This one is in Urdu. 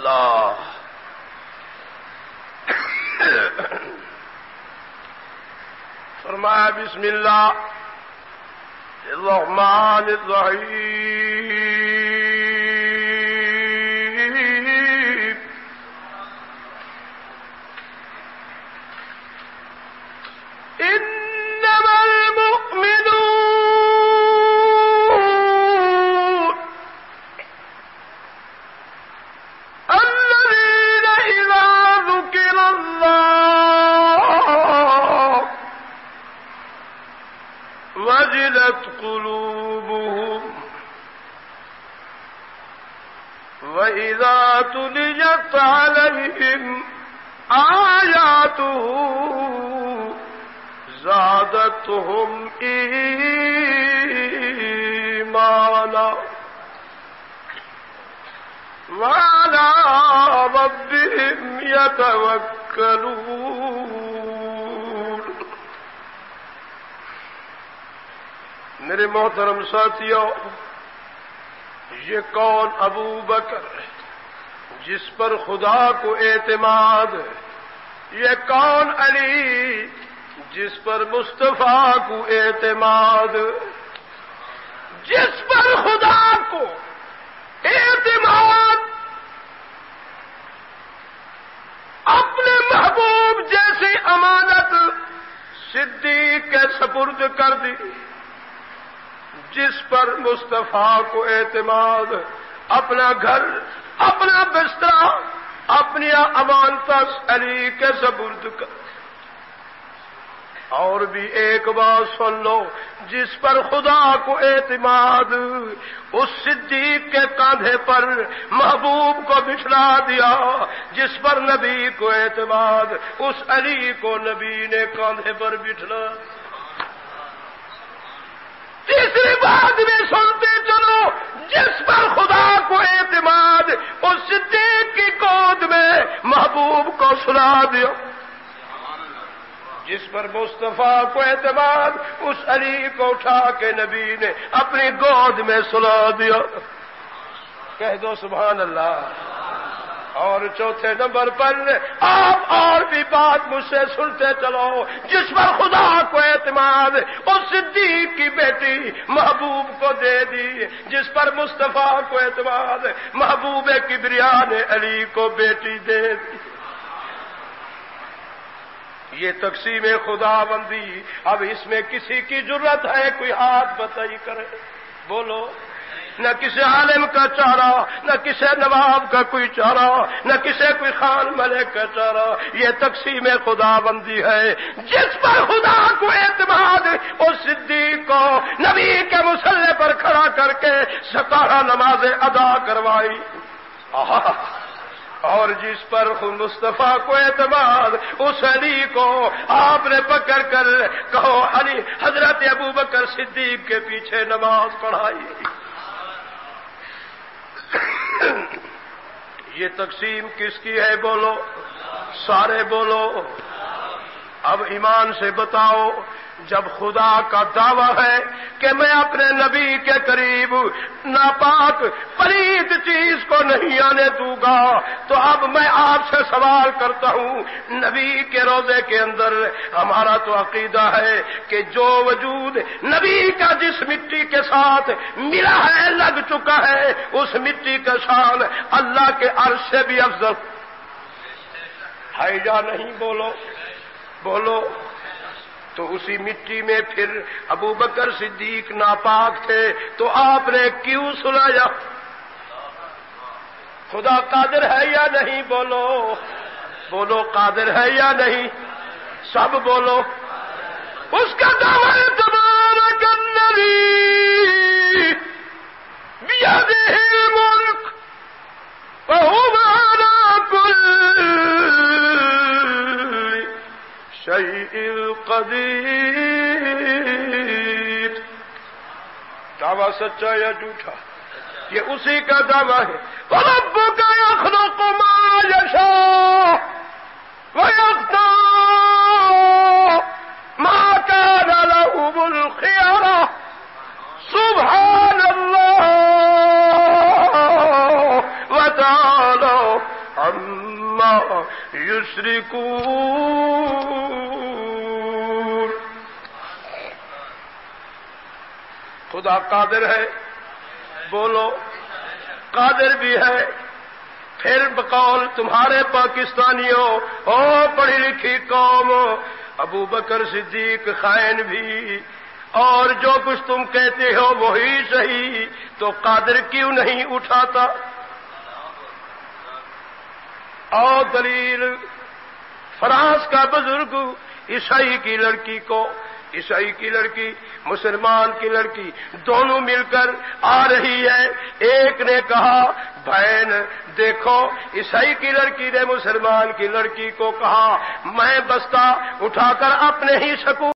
اللہ. فرمایا بسم اللہ الرحمن الرحیم. انما المؤمنون الذين اذا ذكر الله وجلت قلوبهم وإذا تليت عليهم آياته زادتهم إيمانا وعلى ربهم يتوكلون. میرے محترم ساتھیوں، یہ کون ابو بکر جس پر خدا کو اعتماد، یہ کون علی جس پر مصطفیٰ کو اعتماد، جس پر خدا کو اعتماد اپنے محبوب جیسی امانت صدیق کے سپرد کر دی، جس پر مصطفیٰ کو اعتماد اپنا گھر، اپنا بستر، اپنی امانت علی کے سپرد کر. اور بھی ایک بات سن لو، جس پر خدا کو اعتماد اس صدیق کے کاندھے پر محبوب کو بٹھلا دیا، جس پر نبی کو اعتماد اس علی کو نبی نے کاندھے پر بٹھلا. تیسری بات میں سنتے چلو، جس پر خدا کو اعتماد اس صدیق کی گود میں محبوب کو سلا دیا، جس پر مصطفیٰ کو اعتماد اس علی کو اٹھا کے نبی نے اپنی گود میں سلا دیا. کہہ دو سبحان اللہ. اور چوتھے نمبر پر آپ اور بھی بات مجھ سے سنتے چلو، جس پر خدا کو اعتماد اس صدیق کی بیٹی محبوب کو دے دی، جس پر مصطفیٰ کو اعتماد محبوب کبریا نے علی کو بیٹی دے دی. یہ تقسیم خدا بندی. اب اس میں کسی کی جرت ہے کوئی ہاتھ بتائی کرے؟ بولو. نہ کسی عالم کا چارہ، نہ کسی نواب کا کوئی چارہ، نہ کسی کوئی خان ملک کا چارہ. یہ تقسیم خدا بندی ہے. جس پر خدا کو اعتماد اس صدیق کو نبی کے مصلی پر کھڑا کر کے 17 نمازیں ادا کروائی، اور جس پر مصطفیٰ کو اعتماد اس علی کو آپ نے پکڑ کر کہو علی حضرت ابو بکر صدیق کے پیچھے نماز پڑھائی. یہ تقسیم کس کی ہے؟ بولو سارے بولو. اب ایمان سے بتاؤ، جب خدا کا دعویٰ ہے کہ میں اپنے نبی کے قریب ناپاک پلید چیز کو نہیں آنے دوں گا، تو اب میں آپ سے سوال کرتا ہوں، نبی کے روضے کے اندر ہمارا تو عقیدہ ہے کہ جو وجود نبی کا جس مٹی کے ساتھ ملا ہے، لگ چکا ہے، اس مٹی کا شان اللہ کے عرش سے بھی افضل ہے یا نہیں؟ بولو بولو. تو اسی مٹی میں پھر ابو بکر صدیق ناپاک تھے، تو آپ نے کیوں سلایا؟ خدا قادر ہے یا نہیں؟ بولو بولو. قادر ہے یا نہیں؟ سب بولو. اس کا دعویٰ تبارک الذی بیدہ الملک وہو علی کل شیء قدیر. دعویٰ سچا یا جھوٹا؟ یہ اسی کا دعویٰ ہے. ربک یخلق ما یشاء ویختار ما کان لهم الخیرہ. سبحان اللہ وتعالی عما یشرکون۔ خدا قادر ہے، بولو قادر بھی ہے۔ پھر بقول تمہارے پاکستانیوں، او پڑھی لکھی قوم، ابو بکر صدیق خائن بھی، اور جو کچھ تم کہتے ہو وہی صحیح، تو قادر کیوں نہیں اٹھاتا؟ اور دلیل، فرانس کا بزرگ عیسائی کی لڑکی کو، عیسائی کی لڑکی مسلمان کی لڑکی دونوں مل کر آ رہی ہے، ایک نے کہا بہن دیکھو، عیسائی کی لڑکی نے مسلمان کی لڑکی کو کہا میں بستہ اٹھا کر اپنے ہی سکون